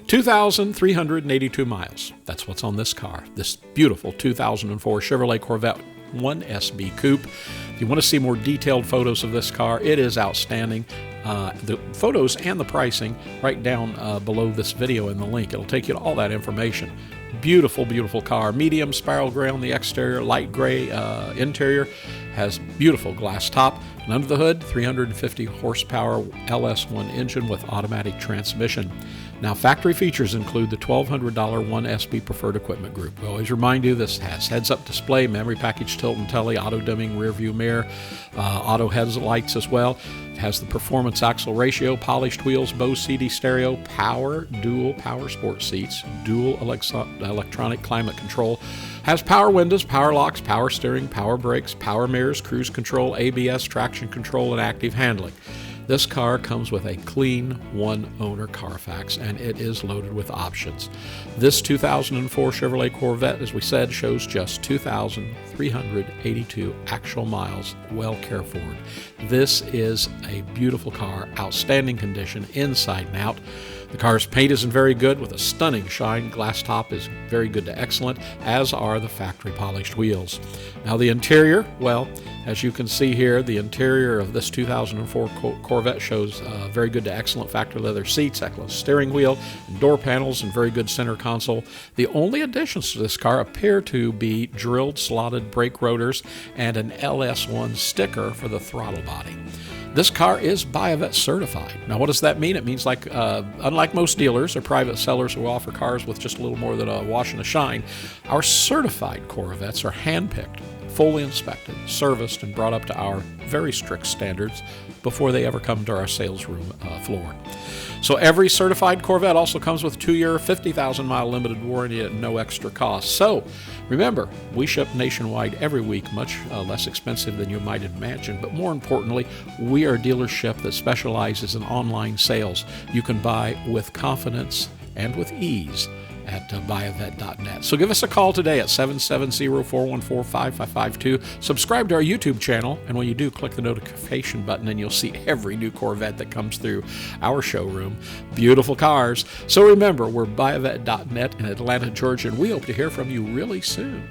2,382 miles. That's what's on this car, this beautiful 2004 Chevrolet Corvette 1SB Coupe. If you want to see more detailed photos of this car, it is outstanding. The photos and the pricing right down below this video in the link. It'll take you to all that information. Beautiful, beautiful car. Medium spiral gray on the exterior, light gray interior. Has beautiful glass top. And under the hood, 350 horsepower LS1 engine with automatic transmission. Now, factory features include the $1,200 1SB Preferred Equipment Group. We always remind you this has heads-up display, memory package tilt and telly, auto-dimming rear view mirror, auto headlights as well. It has the performance axle ratio, polished wheels, Bose CD stereo, dual power sport seats, dual electronic climate control, has power windows, power locks, power steering, power brakes, power mirrors, cruise control, ABS, traction control, and active handling. This car comes with a clean one-owner Carfax, and it is loaded with options. This 2004 Chevrolet Corvette, as we said, shows just 2,382 actual miles, well cared for. This is a beautiful car, outstanding condition, inside and out. The car's paint isn't very good, with a stunning shine. Glass top is very good to excellent, as are the factory polished wheels. Now the interior, well, as you can see here, the interior of this 2004 Corvette shows very good to excellent factory leather seats, excellent steering wheel, door panels, and very good center console. The only additions to this car appear to be drilled slotted brake rotors and an LS1 sticker for the throttle body. This car is BUYAVETTE certified. Now, what does that mean? It means like, unlike most dealers or private sellers who offer cars with just a little more than a wash and a shine, our certified Corvettes are handpicked, fully inspected, serviced, and brought up to our very strict standards before they ever come to our sales room floor. So every certified Corvette also comes with a 2-year, 50,000-mile limited warranty at no extra cost. So remember, we ship nationwide every week, much less expensive than you might imagine. But more importantly, we are a dealership that specializes in online sales. You can buy with confidence and with ease at BUYAVETTE.net. So give us a call today at 770-414-5552. Subscribe to our YouTube channel, and when you do, click the notification button, and you'll see every new Corvette that comes through our showroom. Beautiful cars. So remember, we're BUYAVETTE.net in Atlanta, Georgia, and we hope to hear from you really soon.